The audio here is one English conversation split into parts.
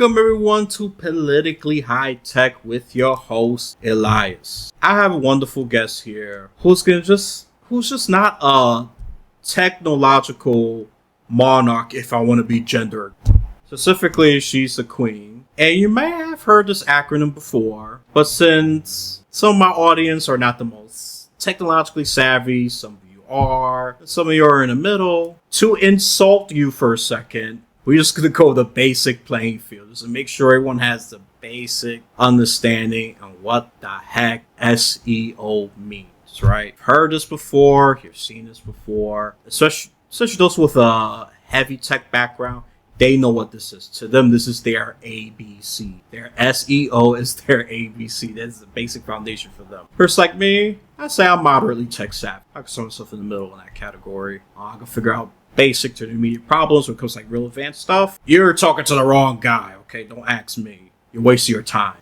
Welcome everyone to Politically High Tech with your host Elias. I have a wonderful guest here who's just not a technological monarch, if I want to be gendered. Specifically, she's a queen. And you may have heard this acronym before, but since some of my audience are not the most technologically savvy, some of you are, some of you are in the middle, to insult you for a second, we're just going to go the basic playing field just to make sure everyone has the basic understanding on what the heck SEO means, right? You've heard this before, you've seen this before, especially those with a heavy tech background. They know what this is. To them, this is their ABC. Their SEO is their ABC. That's the basic foundation for them. First, like me, I say I'm moderately tech savvy. I can throw myself in the middle in that category. I can figure out basic to intermediate problems when it comes to like real advanced stuff. You're talking to the wrong guy, okay? Don't ask me. You're wasting your time.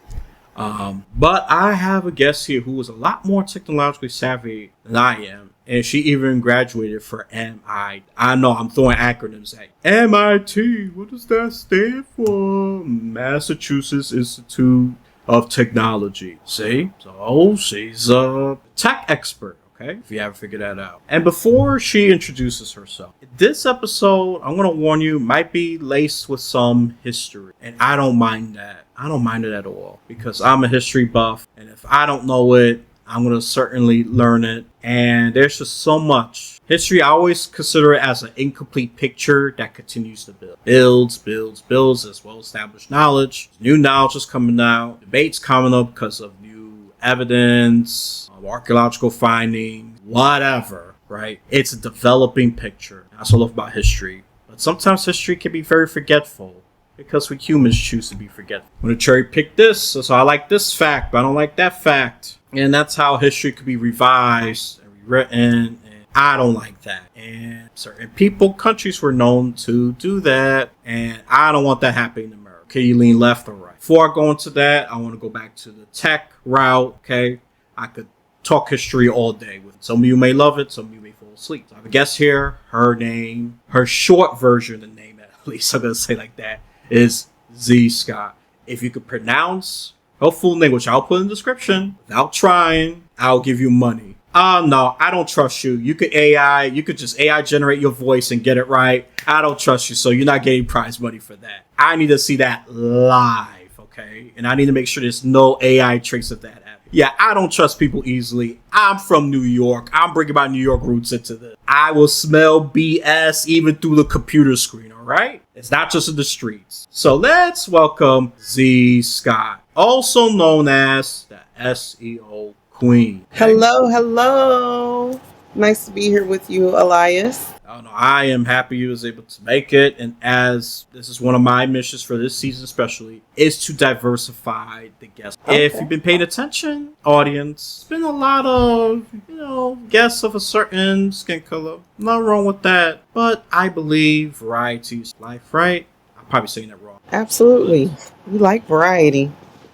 But I have a guest here who is a lot more technologically savvy than I am. And she even graduated for MIT. I know I'm throwing acronyms at you. MIT, what does that stand for? Massachusetts Institute of Technology. See? So she's a tech expert. Okay, if you haven't figured that out. And before she introduces herself, this episode, I'm going to warn you, might be laced with some history. And I don't mind that. I don't mind it at all. Because I'm a history buff. And if I don't know it, I'm going to certainly learn it. And there's just so much. History, I always consider it as an incomplete picture that continues to build. Builds, as well-established knowledge. New knowledge is coming out. Debates coming up because of new evidence, archaeological findings, whatever, right? It's a developing picture. That's what I love about history. But sometimes history can be very forgetful because we humans choose to be forgetful. I'm going to cherry pick this, so I like this fact, but I don't like that fact. And that's how history could be revised and rewritten. And I don't like that. And certain people, countries were known to do that. And I don't want that happening in America. Okay, you lean left or right. Before I go into that, I want to go back to the tech route. Okay, I could talk history all day. Some of you may love it, some of you may fall asleep. So I have a guest here. Her name, her short version of the name, at least I'm going to say like that, is Z Scott. If you could pronounce her full name, which I'll put in the description, without trying, I'll give you money. No, I don't trust you. You could just AI generate your voice and get it right. I don't trust you, so you're not getting prize money for that. I need to see that live, okay? And I need to make sure there's no AI trace of that happening. Yeah, I don't trust people easily. I'm from New York. I'm bringing my New York roots into this. I will smell BS even through the computer screen, all right? It's not just in the streets. So let's welcome Z Scott, also known as the SEO Queen. Hello. Nice to be here with you, Elias. Oh, no, I am happy you was able to make it. And as this is one of my missions for this season especially, is to diversify the guests. Okay. If you've been paying attention, audience, there's been a lot of, guests of a certain skin color. Nothing wrong with that. But I believe variety is life, right? I'm probably saying that wrong. Absolutely. We like variety.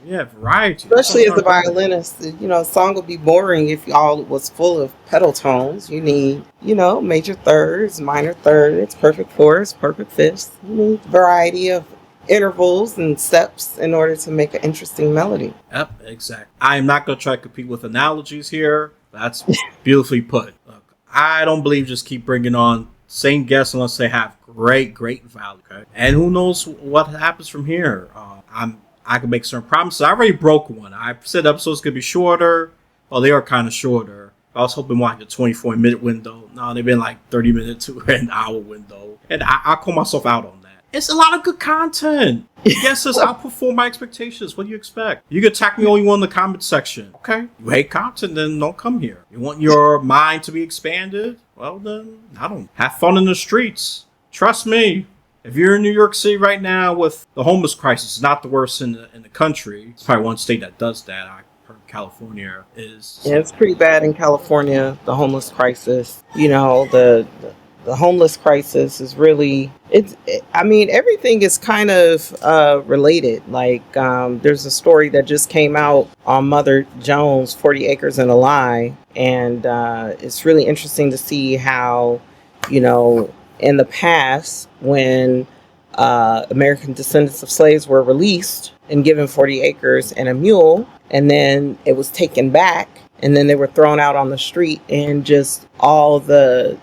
Yeah, variety. Especially as a violinist, a song would be boring if all was full of pedal tones. You need, major thirds, minor thirds, perfect fourths, perfect fifths. You need variety of intervals and steps in order to make an interesting melody. Yep, exactly. I'm not going to try to compete with analogies here. That's beautifully put. Look, I don't believe just keep bringing on same guests unless they have great value. Okay? And who knows what happens from here. I can make certain promises. I already broke one. I said episodes could be shorter. Well, they are kind of shorter. I was hoping more like a 24-minute window. No, they've been like 30-minute to an hour window. And I call myself out on that. It's a lot of good content. Guesses outperform my expectations. What do you expect? You can attack me all you want in the comment section. Okay. You hate content, then don't come here. You want your mind to be expanded? Well, then, I don't. Have fun in the streets. Trust me. If you're in New York City right now with the homeless crisis, it's not the worst in the country. It's probably one state that does that. I heard California is. Yeah, it's pretty bad in California, the homeless crisis. The homeless crisis is really, everything is kind of related. Like, there's a story that just came out on Mother Jones, 40 Acres and a Lie. And it's really interesting to see how, in the past, when American descendants of slaves were released and given 40 acres and a mule, and then it was taken back, and then they were thrown out on the street, and just all the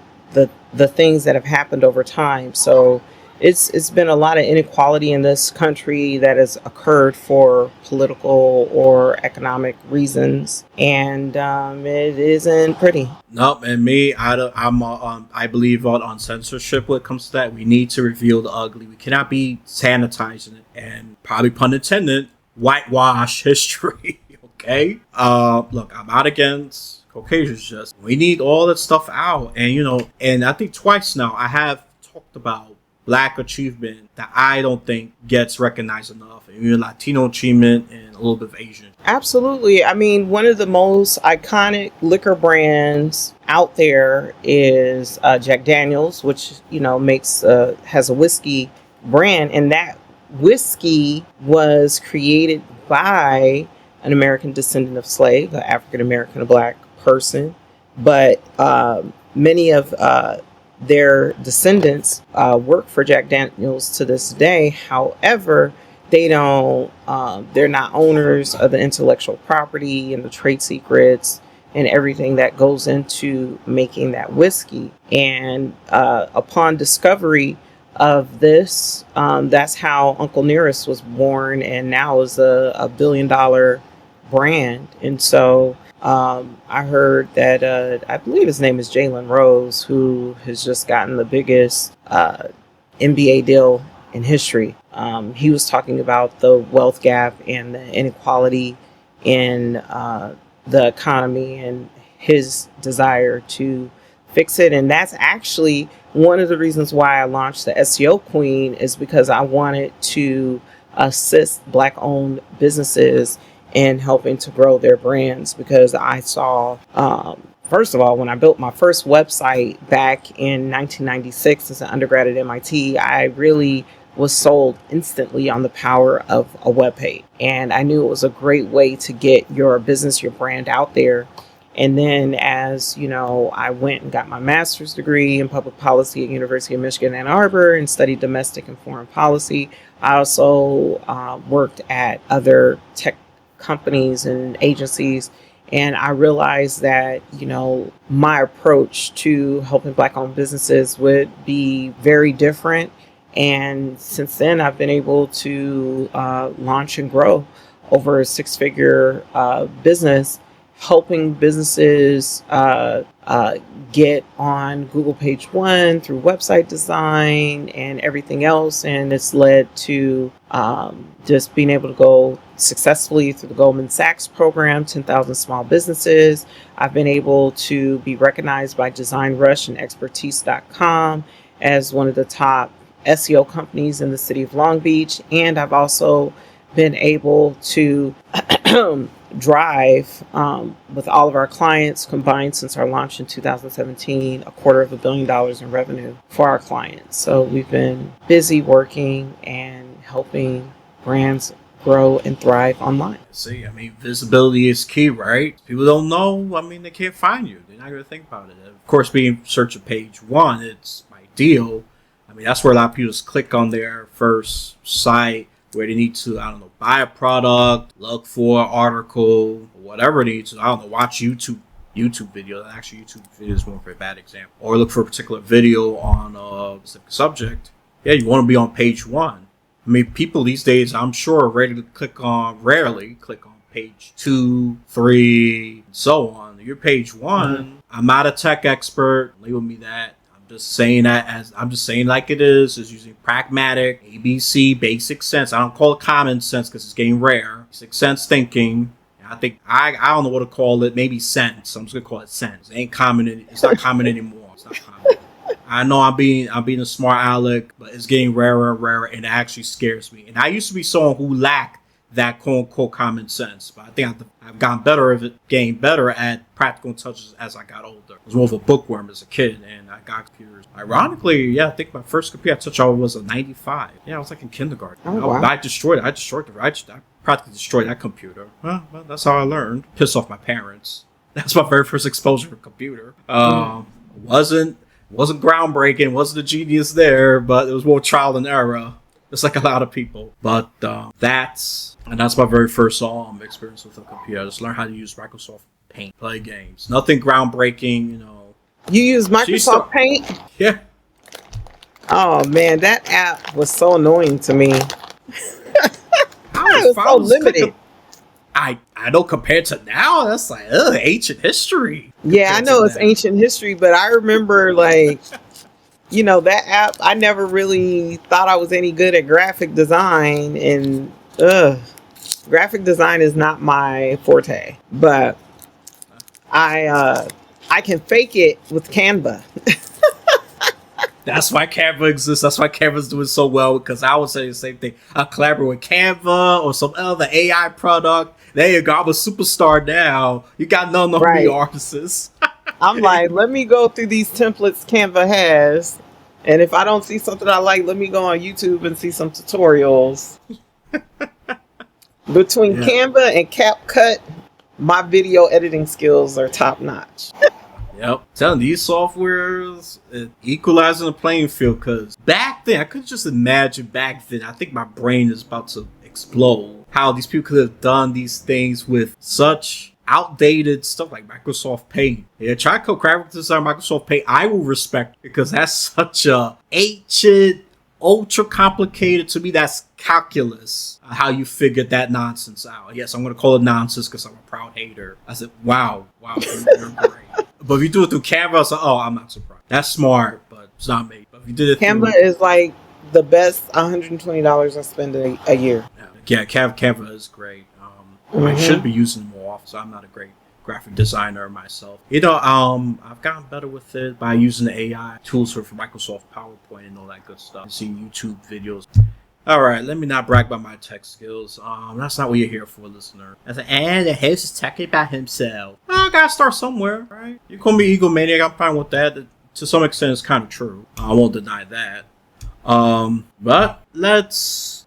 things that have happened over time. So it's been a lot of inequality in this country that has occurred for political or economic reasons, and it isn't pretty. Nope, and me, I believe on censorship when it comes to that. We need to reveal the ugly. We cannot be sanitizing it and, probably pun intended, whitewash history. Okay? Look, I'm not against Caucasians, just we need all that stuff out. And and I think twice now I have talked about Black achievement that I don't think gets recognized enough. And Latino achievement and a little bit of Asian. Absolutely. I mean, one of the most iconic liquor brands out there is Jack Daniels, which has a whiskey brand, and that whiskey was created by an American descendant of slave, an African American, a Black person, but many of their descendants work for Jack Daniels to this day. However, they're not owners of the intellectual property and the trade secrets and everything that goes into making that whiskey. And upon discovery of this, that's how Uncle Nearest was born, and now is a $1 billion brand. And so I heard that I believe his name is Jalen Rose, who has just gotten the biggest NBA deal in history. He was talking about the wealth gap and the inequality in the economy and his desire to fix it. And that's actually one of the reasons why I launched the SEO Queen, is because I wanted to assist Black-owned businesses in helping to grow their brands. Because I saw, first of all, when I built my first website back in 1996 as an undergrad at MIT, I really was sold instantly on the power of a web page. And I knew it was a great way to get your business, your brand out there. And then as I went and got my master's degree in public policy at University of Michigan, Ann Arbor, and studied domestic and foreign policy. I also worked at other tech companies and agencies. And I realized that, my approach to helping Black-owned businesses would be very different. And since then, I've been able to launch and grow over a six-figure business, helping businesses get on Google page one through website design and everything else. And it's led to just being able to go successfully through the Goldman Sachs program, 10,000 small businesses. I've been able to be recognized by Design Rush and Expertise.com as one of the top SEO companies in the city of Long Beach. And I've also been able to drive with all of our clients combined since our launch in 2017, $250 million in revenue for our clients. So we've been busy working and helping brands grow and thrive online. See, visibility is key, right? People don't know, they can't find you. They're not going to think about it. Of course, being search of page one, it's ideal. That's where a lot of people just click on their first site where they need to, buy a product, look for an article, whatever they need to, watch YouTube videos. Actually, YouTube video is more of a bad example. Or look for a particular video on a specific subject. Yeah, you want to be on page one. People these days, I'm sure, are ready to rarely click on page 2, 3, and so on. You're page one. I'm not a tech expert. Label me that. Just saying like it is using pragmatic, ABC, basic sense. I don't call it common sense because it's getting rare. Basic sense thinking. I think I don't know what to call it. Maybe sense. I'm just gonna call it sense. It ain't common. It's not common anymore. It's not common. I know I'm being a smart aleck, but it's getting rarer and rarer, and it actually scares me. And I used to be someone who lacked that quote unquote common sense, but I think I've gotten getting better at practical touches as I got older. I was more of a bookworm as a kid, and I got computers. Ironically, yeah, I think my first computer I touched on was a 95. Yeah, I was like in kindergarten. Oh, wow. I destroyed it. I practically destroyed that computer. Well, that's how I learned. Pissed off my parents. That's my very first exposure to a computer. Wasn't groundbreaking. Wasn't a genius there, but it was more trial and error. It's like a lot of people. But that's my very first experience with a computer. I just learned how to use Microsoft Paint, play games. Nothing groundbreaking, you know. You use Microsoft Paint? Yeah. Oh man, that app was so annoying to me. It was so limited. I know compared to now, that's like ancient history. Yeah, I know it's ancient history, but I remember like, you know, that app, I never really thought I was any good at graphic design, and graphic design is not my forte, but I can fake it with Canva. That's why Canva exists. That's why Canva's doing so well, because I would say the same thing. I collaborate with Canva or some other AI product. There you go. I'm a superstar now. You got none of me artists. I'm like, let me go through these templates Canva has. And if I don't see something I like, let me go on YouTube and see some tutorials. Between Canva and CapCut, my video editing skills are top notch. Yep. Telling these softwares, equalizing the playing field, because back then, I could just imagine back then, I think my brain is about to explode, how these people could have done these things with such outdated stuff like Microsoft Paint. Yeah, try to code graphic design Microsoft Paint, I will respect, because that's such a ancient, ultra complicated, to me that's calculus, how you figured that nonsense out. Yes, I'm going to call it nonsense because I'm a proud hater. I said, wow, you're great. But if you do it through Canva, it's like, oh, I'm not surprised. That's smart, but it's not me. But if you did it Canva is like the best $120 I spend a year. Yeah, Canva is great. I should be using it more often, so I'm not a great graphic designer myself. You know, I've gotten better with it by using the AI tools for Microsoft PowerPoint and all that good stuff. Seeing YouTube videos. All right, let me not brag about my tech skills. That's not what you're here for, listener. And the host is talking about himself. Well, I gotta start somewhere, right? You call me egomaniac, I'm fine with that. To some extent, it's kind of true. I won't deny that. But let's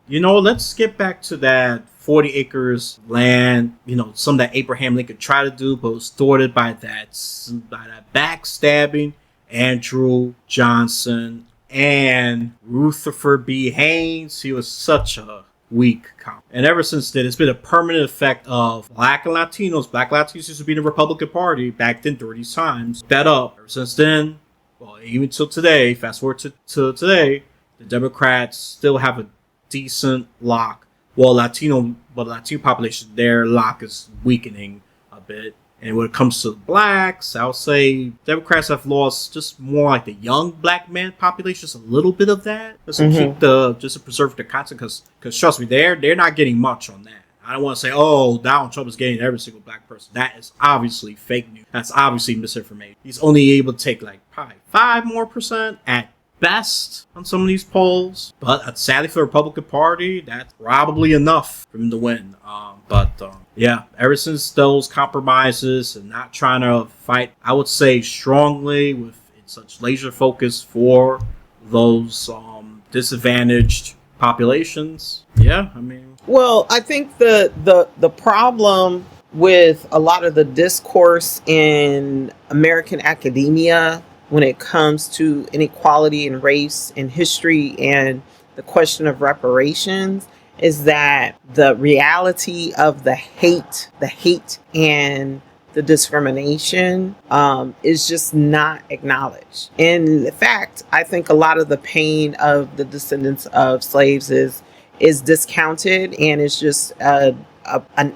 get back to that 40 acres land, you know, something that Abraham Lincoln tried to do, but was thwarted by that backstabbing Andrew Johnson and Rutherford B. Haynes. He was such a weak cop. And ever since then, it's been a permanent effect of Black and Latinos. Black Latinos used to be in the Republican Party back then during these times. Fed up. Ever since then, well, even till today, fast forward to today, the Democrats still have a decent lock. Well, Latino population, their lock is weakening a bit. And when it comes to blacks, I'll say Democrats have lost just more like the young black man population, just a little bit of that, just to preserve the content. Because trust me, they're not getting much on that. I don't want to say, oh, Donald Trump is getting every single black person. That is obviously fake news. That's obviously misinformation. He's only able to take like probably 5% at best on some of these polls, but sadly for the Republican Party, that's probably enough for him to win. Yeah, ever since those compromises and not trying to fight, I would say strongly with such laser focus for those disadvantaged populations. Yeah, I mean, well, I think the problem with a lot of the discourse in American academia when it comes to inequality and race and history and the question of reparations is that the reality of the hate and the discrimination is just not acknowledged. In fact, I think a lot of the pain of the descendants of slaves is discounted, and it's just an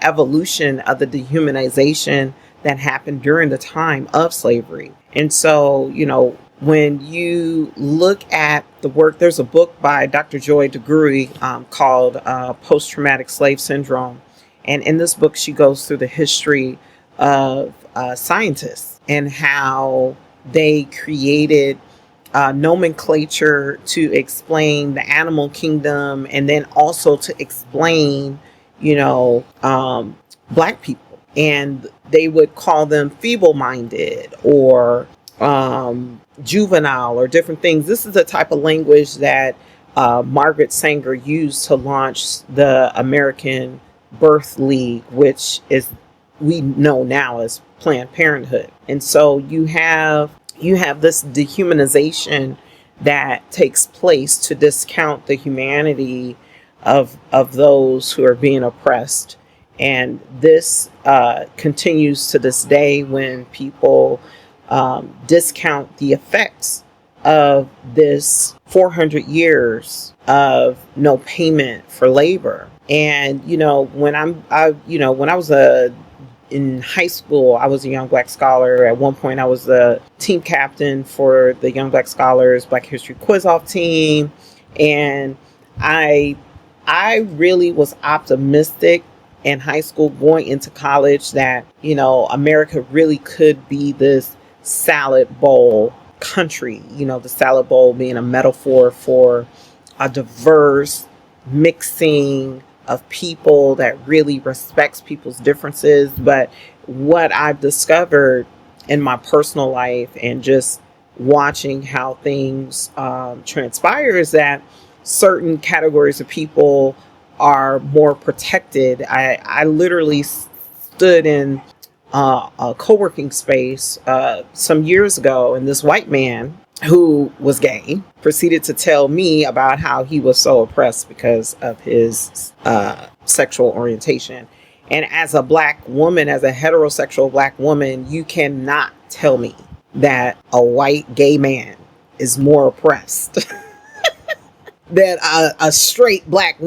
evolution of the dehumanization that happened during the time of slavery. And so, you know, when you look at the work, there's a book by Dr. Joy DeGruy called Post-Traumatic Slave Syndrome. And in this book, she goes through the history of scientists and how they created nomenclature to explain the animal kingdom and then also to explain, you know, Black people. And they would call them feeble-minded or juvenile or different things. This is the type of language that Margaret Sanger used to launch the American Birth League, which is we know now as Planned Parenthood. And so you have this dehumanization that takes place to discount the humanity of those who are being oppressed. And this continues to this day when people discount the effects of this 400 years of no payment for labor. And when when I was in high school, I was a Young Black Scholar. At one point, I was the team captain for the Young Black Scholars Black History Quiz-Off team, and I really was optimistic in high school going into college that America really could be this salad bowl country. The salad bowl being a metaphor for a diverse mixing of people that really respects people's differences. But what I've discovered in my personal life and just watching how things transpire is that certain categories of people are more protected. I literally stood in a co-working space some years ago, and this white man who was gay proceeded to tell me about how he was so oppressed because of his sexual orientation. And as a black woman, as a heterosexual black woman, you cannot tell me that a white gay man is more oppressed than a straight black,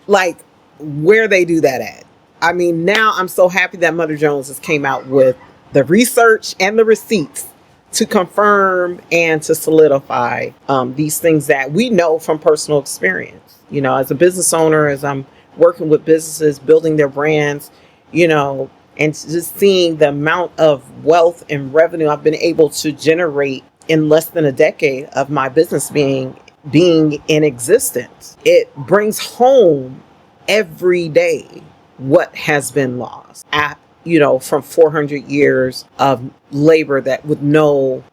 like where they do that at. I mean, now I'm so happy that Mother Jones has came out with the research and the receipts to confirm and to solidify these things that we know from personal experience. As a business owner, as I'm working with businesses, building their brands, and just seeing the amount of wealth and revenue I've been able to generate in less than a decade of my business being in existence. It brings home every day what has been lost from 400 years of labor that with no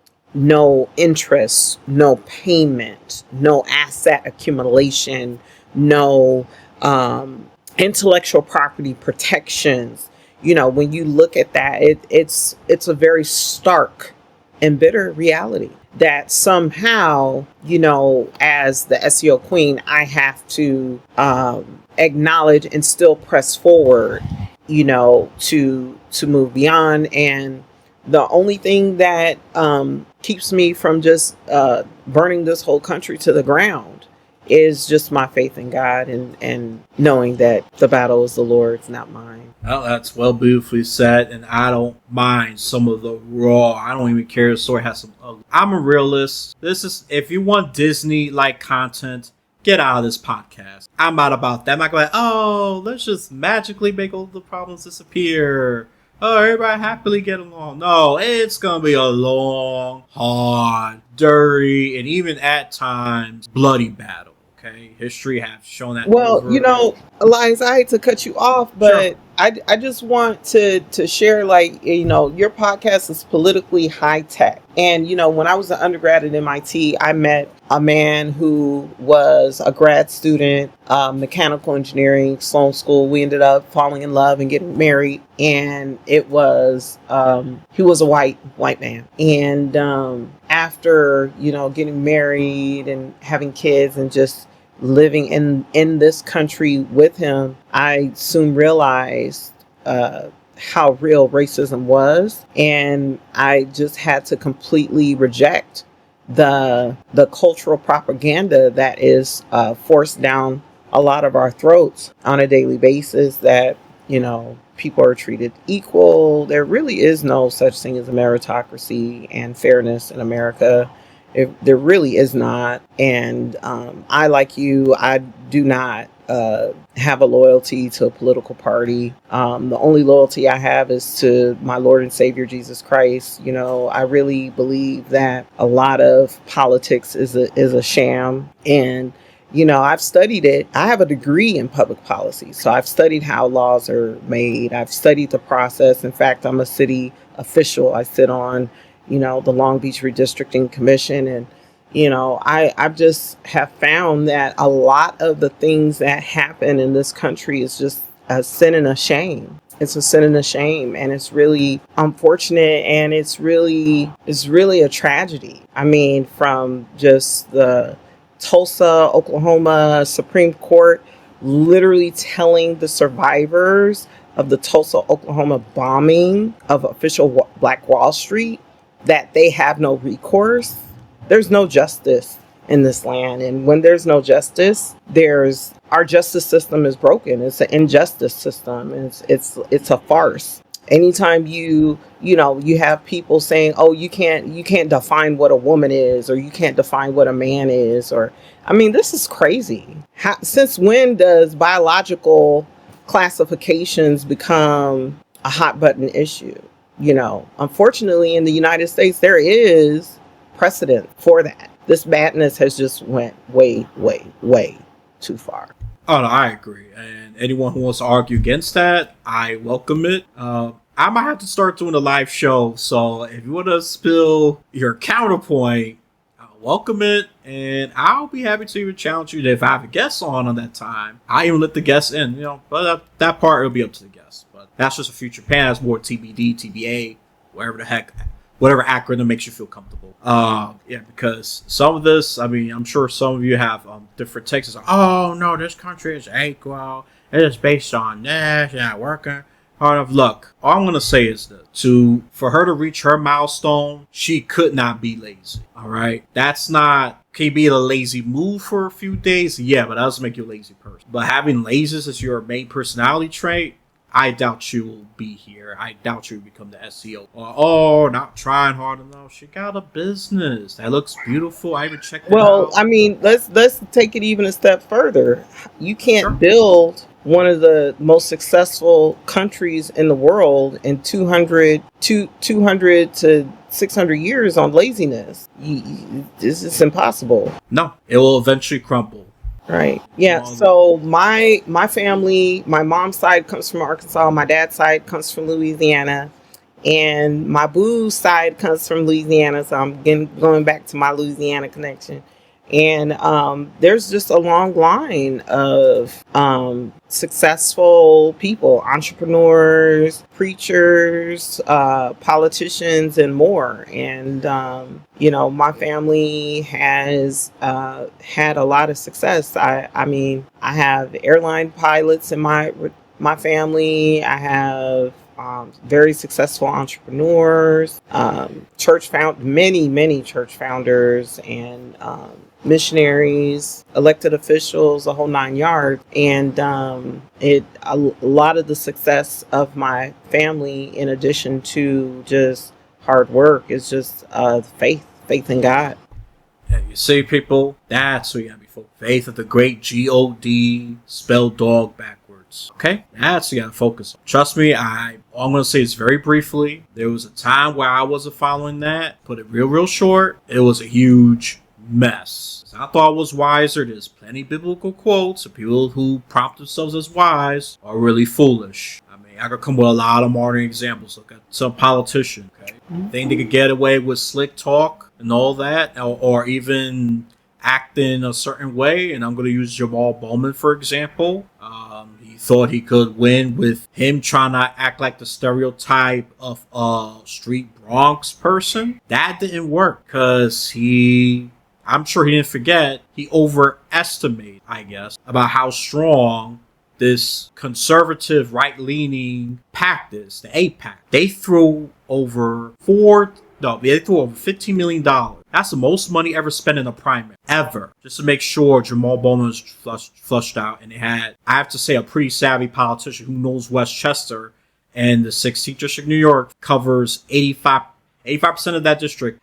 interest, no payment, no asset accumulation, no intellectual property protections. When you look at that, it's a very stark and bitter reality that somehow, as the SEO Queen, I have to acknowledge and still press forward, to move beyond. And the only thing that keeps me from just burning this whole country to the ground is just my faith in God and knowing that the battle is the Lord's, not mine. Well, that's well beautifully said, and I don't mind some of the raw. I don't even care if the story has some ugly. I'm a realist. This is, if you want Disney-like content, get out of this podcast. I'm not about that. I'm not going to, let's just magically make all the problems disappear. Oh, everybody happily get along. No, it's going to be a long, hard, dirty, and even at times, bloody battle. Okay? History has shown that. Well, Elias, I hate to cut you off, but sure. I just want to share, your podcast is politically high tech. And, when I was an undergrad at MIT, I met a man who was a grad student, mechanical engineering, Sloan School. We ended up falling in love and getting married. And it was, he was a white man. And after, getting married and having kids and just living in this country with him, I soon realized how real racism was, and I just had to completely reject the cultural propaganda that is forced down a lot of our throats on a daily basis, that people are treated equal. There really is no such thing as a meritocracy and fairness in America. There really is not. And I, like you, I do not have a loyalty to a political party. The only loyalty I have is to my Lord and Savior, Jesus Christ. I really believe that a lot of politics is a sham. And, I've studied it. I have a degree in public policy. So I've studied how laws are made. I've studied the process. In fact, I'm a city official. I sit on the Long Beach Redistricting Commission. And, I just have found that a lot of the things that happen in this country is just a sin and a shame. It's a sin and a shame, and it's really unfortunate, and it's really a tragedy. I mean, from just the Tulsa, Oklahoma Supreme Court literally telling the survivors of the Tulsa, Oklahoma bombing of official Black Wall Street that they have no recourse. There's no justice in this land, and when there's no justice, there's our justice system is broken. It's an injustice system, and it's a farce. Anytime you have people saying, oh, you can't define what a woman is, or you can't define what a man is, or I mean, this is crazy. Since when does biological classifications become a hot button issue? Unfortunately, in the United States, there is precedent for that. This madness has just went way, way, way too far. Oh, no, I agree. And anyone who wants to argue against that, I welcome it. I might have to start doing a live show. So if you want to spill your counterpoint, I'll welcome it. And I'll be happy to even challenge you if I have a guest on that time. I even let the guests in, but that part will be up to the guests. But that's just a future plan. That's more TBD, TBA, whatever acronym makes you feel comfortable. Because some of this, I mean, I'm sure some of you have different takes. It's like, oh no, this country is equal. It is based on this, not working hard enough. Look, all I'm gonna say is this: for her to reach her milestone, she could not be lazy. All right, can you be a lazy move for a few days? Yeah, but that doesn't make you a lazy person. But having laziness as your main personality trait, I doubt you will be here. I doubt you will become the SEO. Or, not trying hard enough. She got a business that looks beautiful. I even checked it out. Well, I mean, let's take it even a step further. You can't build one of the most successful countries in the world in 200 to 600 years on laziness. This is impossible. No, it will eventually crumble. Right. Yeah. So my family, my mom's side comes from Arkansas. My dad's side comes from Louisiana, and my boo's side comes from Louisiana. So I'm going back to my Louisiana connection. And there's just a long line of successful people, entrepreneurs, preachers, politicians, and more. And, my family has had a lot of success. I mean, I have airline pilots in my family. I have very successful entrepreneurs, many church founders, and missionaries, elected officials, a whole 9 yards. And a lot of the success of my family, in addition to just hard work, is just faith in God. Yeah, you see, people, that's what you gotta be focused. Faith of the great God, spelled dog backwards. Okay, that's what you gotta focus on. Trust me, all I'm gonna say this very briefly. There was a time where I wasn't following that. Put it real short. It was a huge mess. I thought I was wiser. There's plenty of biblical quotes of people who prompt themselves as wise are really foolish. I mean, I could come with a lot of modern examples. Look at some politician, okay? Think they could get away with slick talk and all that, or even act in a certain way. And I'm going to use Jamal Bowman, for example. He thought he could win with him trying to act like the stereotype of a street Bronx person. That didn't work because I'm sure he didn't forget, he overestimated, I guess, about how strong this conservative right-leaning pact is, the AIPAC. They threw over $15 million. That's the most money ever spent in a primary, ever. Just to make sure Jamal Bowman was flushed out. And they had, I have to say, a pretty savvy politician who knows Westchester and the 16th District of New York covers 85% of that district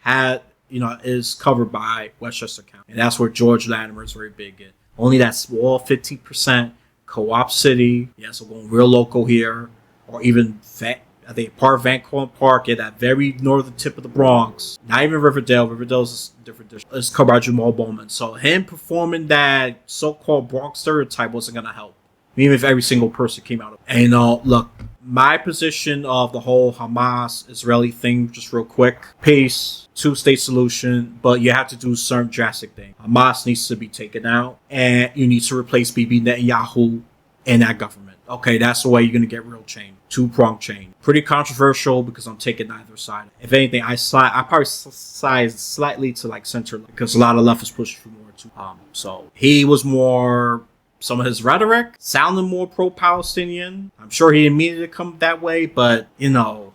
is covered by Westchester County. And that's where George Latimer is very big in. Only that small 15% Co-op City. Yes, we're going real local here. Or even, I think, part of Van Cortlandt Park, that very northern tip of the Bronx. Not even Riverdale. Riverdale's a different district. It's covered by Jamal Bowman. So him performing that so-called Bronx stereotype wasn't going to help. Even if every single person came out of it. And look, my position of the whole Hamas-Israeli thing, just real quick. Peace, two-state solution, but you have to do certain drastic things. Hamas needs to be taken out, and you need to replace Bibi Netanyahu in that government. Okay, that's the way you're going to get real change. Two-pronged change. Pretty controversial because I'm taking neither side. If anything, I probably side slightly to like center because a lot of leftists push for more too. So he was more, some of his rhetoric sounded more pro-Palestinian. I'm sure he didn't mean it to come that way, but you know,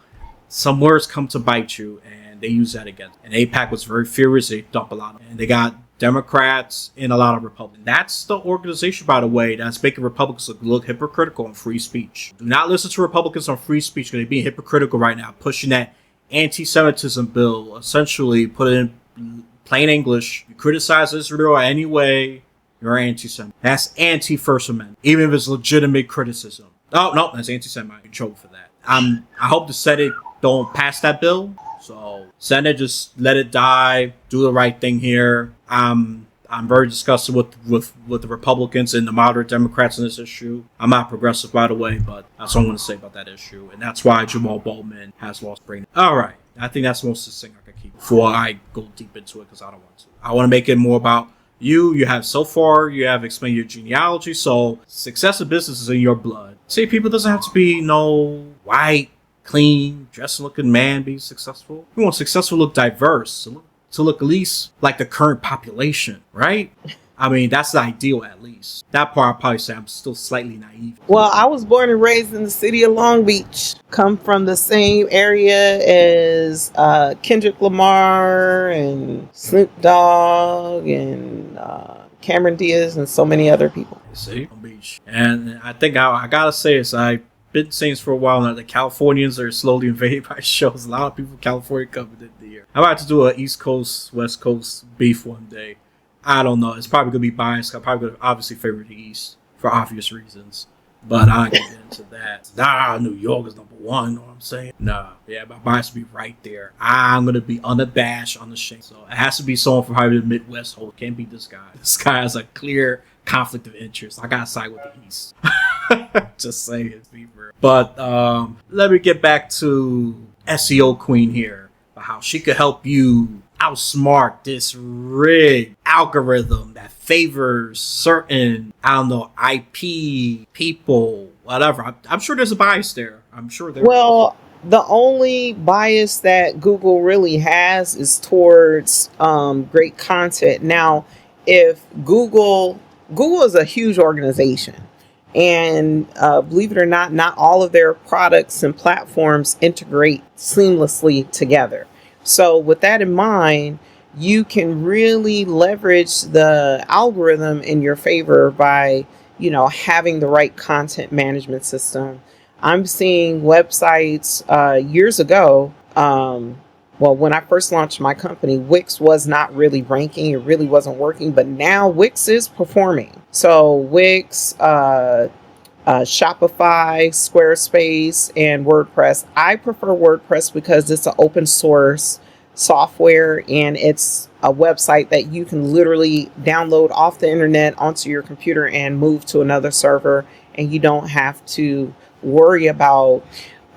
some words come to bite you and they use that against. And AIPAC was very furious. They dumped a lot and they got Democrats and a lot of Republicans. That's the organization, by the way, that's making Republicans look hypocritical on free speech. Do not listen to Republicans on free speech because they're being hypocritical right now, pushing that anti-Semitism bill, essentially put it in plain English. You criticize Israel any way, you're anti-Semite. That's anti-First Amendment, even if it's legitimate criticism. Oh, no, that's anti-Semite. I'm in trouble for that. I hope the Senate don't pass that bill. So Senate, just let it die. Do the right thing here. I'm very disgusted with the Republicans and the moderate Democrats in this issue. I'm not progressive, by the way, but that's what I'm going to say about that issue. And that's why Jamal Bowman has lost brain. All right. I think that's the most succinct I can keep before I go deep into it because I don't want to. I want to make it more about you. You have so far, you have explained your genealogy. So success in business is in your blood. See, people doesn't have to be no white, clean, dressed-looking man be successful. You want successful look diverse, to look at least like the current population, right? I mean, that's the ideal at least. That part I'll probably say I'm still slightly naive. Well, I was born and raised in the city of Long Beach. Come from the same area as Kendrick Lamar and Snoop Dogg and Cameron Diaz and so many other people. See? Long Beach. And I think I gotta say this, I've been saying this for a while now, the Californians are slowly invaded by shows. A lot of people from California coming in the year. I'm about to do an East Coast, West Coast beef one day. I don't know. It's probably going to be biased. I'm probably going to obviously favor the East for obvious reasons. But I ain't going to get into that. Nah, New York is number one. You know what I'm saying? Nah. Yeah, my bias will be right there. I'm going to be unabashed, unashamed. So it has to be someone from probably the Midwest. It can't be this guy. This guy has a clear conflict of interest. I got to side with the East. Just saying it. But let me get back to SEO Queen here. How she could help you outsmart this rigged algorithm that favors certain, I don't know, IP people, whatever. I'm sure there's a bias there. I'm sure there. Well, the only bias that Google really has is towards great content. Now, if Google is a huge organization. And believe it or not, not all of their products and platforms integrate seamlessly together. So with that in mind, you can really leverage the algorithm in your favor by, having the right content management system. I'm seeing websites years ago. Well, when I first launched my company, Wix was not really ranking. It really wasn't working. But now Wix is performing. So Wix, Shopify, Squarespace, and WordPress. I prefer WordPress because it's an open source software and it's a website that you can literally download off the internet onto your computer and move to another server. And you don't have to worry about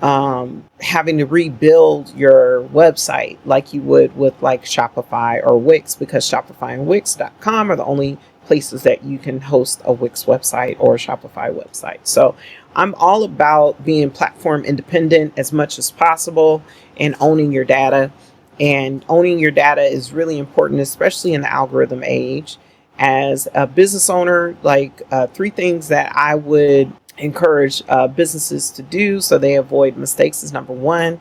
having to rebuild your website like you would with like Shopify or Wix, because Shopify and Wix.com are the only places that you can host a Wix website or a Shopify website. So I'm all about being platform independent as much as possible and owning your data. And owning your data is really important, especially in the algorithm age. As a business owner, like 3 things that I would encourage businesses to do so they avoid mistakes is number 1,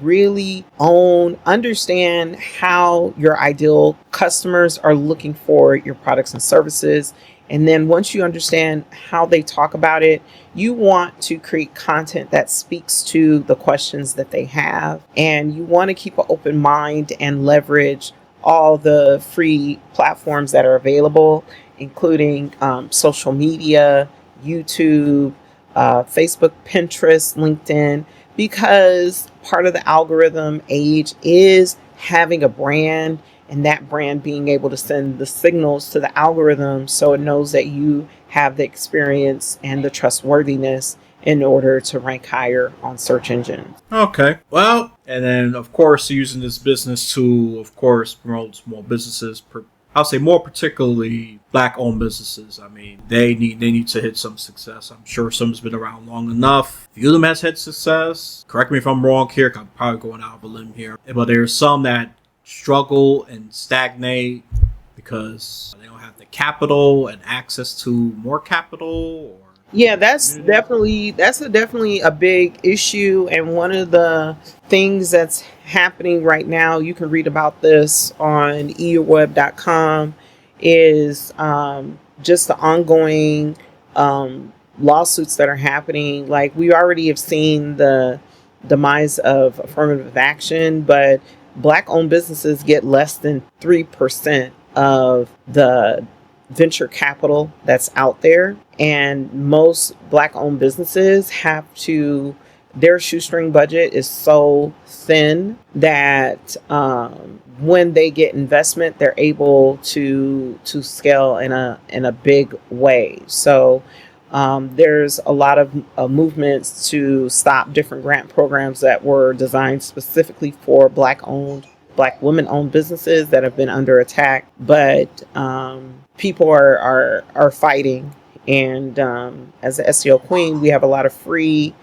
really understand how your ideal customers are looking for your products and services. And then once you understand how they talk about it, you want to create content that speaks to the questions that they have. And you want to keep an open mind and leverage all the free platforms that are available, including social media, YouTube, Facebook, Pinterest, LinkedIn, because part of the algorithm age is having a brand, and that brand being able to send the signals to the algorithm so it knows that you have the experience and the trustworthiness in order to rank higher on search engines. Okay. Well, and then, of course, using this business to, of course, promote small businesses. I'll say more particularly black-owned businesses. I mean, they need to hit some success. I'm sure some's been around long enough. A few of them has had success. Correct me if I'm wrong here. I'm probably going out of a limb here, but there's some that struggle and stagnate because they don't have the capital and access to more capital. Yeah, that's definitely a big issue, and one of the things that's happening right now, you can read about this on earweb.com, is just the ongoing lawsuits that are happening. Like, we already have seen the demise of affirmative action, but black-owned businesses get less than 3% of the venture capital that's out there, and most black-owned businesses their shoestring budget is so thin that when they get investment, they're able to scale in a big way. So there's a lot of movements to stop different grant programs that were designed specifically for black women-owned businesses that have been under attack, but people are fighting. And as the SEO Queen, we have a lot of free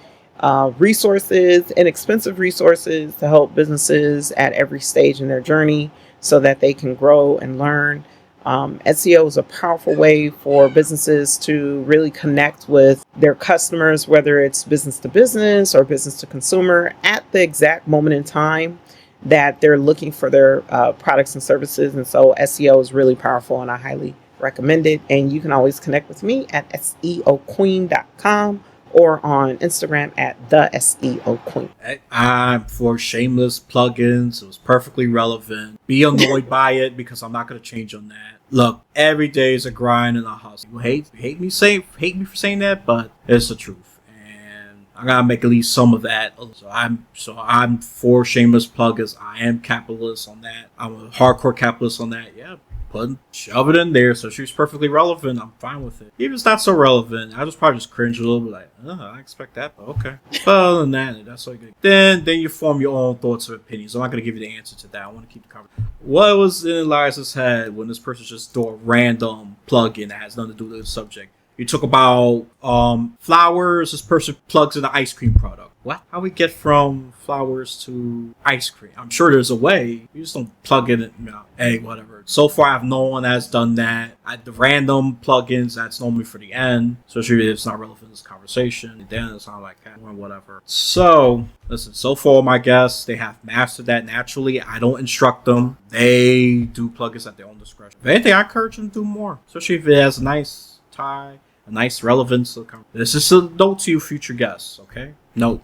resources, inexpensive resources to help businesses at every stage in their journey so that they can grow and learn. SEO is a powerful way for businesses to really connect with their customers, whether it's business to business or business to consumer, at the exact moment in time that they're looking for their products and services. And so SEO is really powerful, and I highly recommend it. And you can always connect with me at seoqueen.com or on Instagram at the SEO Queen. I'm for shameless plugins. It was perfectly relevant. Be annoyed by it because I'm not going to change on that. Look, every day is a grind and a hustle. You hate me for saying that, but it's the truth. I gotta make at least some of that. So I'm for shameless plugins. I am capitalist on that. I'm a hardcore capitalist on that. Yeah, shove it in there. So she's perfectly relevant. I'm fine with it. Even if it's not so relevant, I just probably cringe a little bit. Like, I expect that, but okay. But other than that, that's all good. Then you form your own thoughts or opinions. I'm not gonna give you the answer to that. I want to keep the conversation. What was in Elias's head when this person just threw a random plug-in that has nothing to do with the subject? You talk about flowers. This person plugs in the ice cream product. What? How we get from flowers to ice cream? I'm sure there's a way. You just don't plug in it. Hey, whatever. So far, no one has done that. The random plugins, that's normally for the end. Especially if it's not relevant to this conversation. Then it's not like that or whatever. So, listen, so far my guests, they have mastered that naturally. I don't instruct them. They do plugins at their own discretion. If anything, I encourage them to do more. Especially if it has a nice tie, a nice relevance. This is a note to you future guests, okay?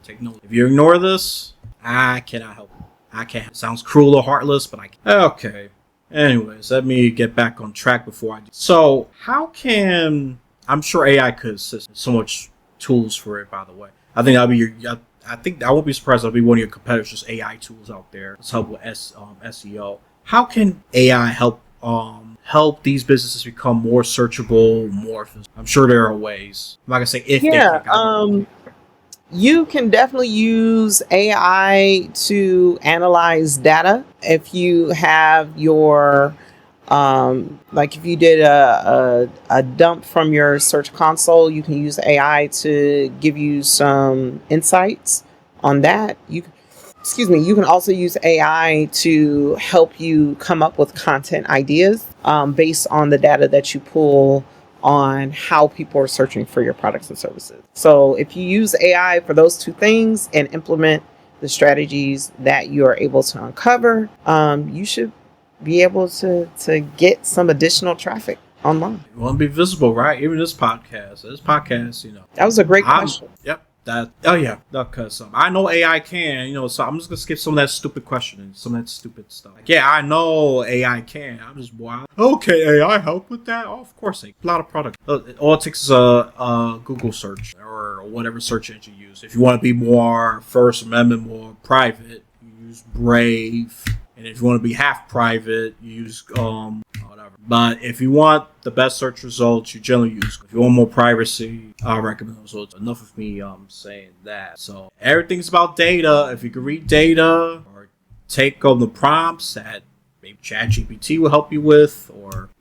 Take note. If you ignore this, I cannot help you. I can't. It sounds cruel or heartless, but I can't. Okay. Anyways, let me get back on track before I do. So, how can... I'm sure AI could assist. So much tools for it, by the way. I think that'll be I think I won't be surprised. That'll be one of your competitors. Just AI tools out there. Let's help with SEO. How can AI help these businesses become more searchable, more... I'm sure there are ways. I'm not gonna say if. Yeah. You can definitely use AI to analyze data. If you have your, like if you did a dump from your search console, you can use AI to give you some insights on that. You can also use AI to help you come up with content ideas based on the data that you pull on how people are searching for your products and services. So if you use AI for those two things and implement the strategies that you are able to uncover, you should be able to get some additional traffic online. You want to be visible, right? Even this podcast, That was a great question. Yep. Because I know AI can, so I'm just gonna skip some of that stupid question and some of that stupid stuff. Like, yeah, I know AI can. I'm just wild. Okay, AI help with that? Oh, of course, a lot of product. All it takes is a Google search or whatever search engine you use. If you want to be more First Amendment, more private, you use Brave. And if you want to be half private, you use whatever. But if you want the best search results, you generally use. If you want more privacy, I recommend those. So it's enough of me saying that. So everything's about data. If you can read data or take on the prompts that maybe ChatGPT will help you with,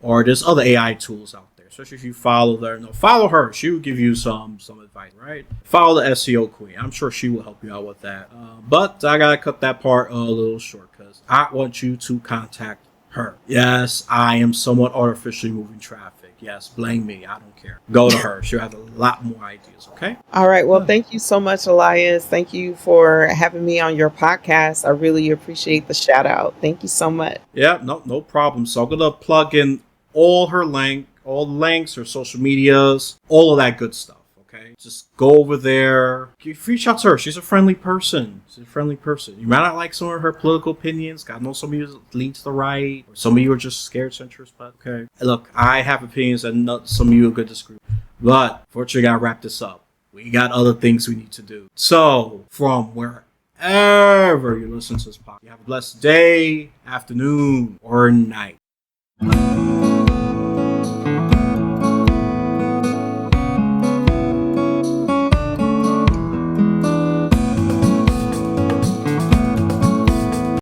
or there's other AI tools out there. Especially if you follow her. No, follow her. She will give you some advice, right? Follow the SEO Queen. I'm sure she will help you out with that. But I gotta cut that part a little short because I want you to contact her. Yes, I am somewhat artificially moving traffic. Yes, blame me. I don't care. Go to her. She'll have a lot more ideas, okay? All right. Well, thank you so much, Elias. Thank you for having me on your podcast. I really appreciate the shout out. Thank you so much. Yeah, no problem. So I'm going to plug in all the links, her social medias, all of that good stuff. Okay, just go over there. Reach out to her. She's a friendly person. You might not like some of her political opinions. God knows some of you lean to the right, or some of you are just scared centrists. But okay, look, I have opinions, and some of you could disagree. But fortunately, I gotta wrap this up. We got other things we need to do. So from wherever you listen to this podcast, you have a blessed day, afternoon, or night.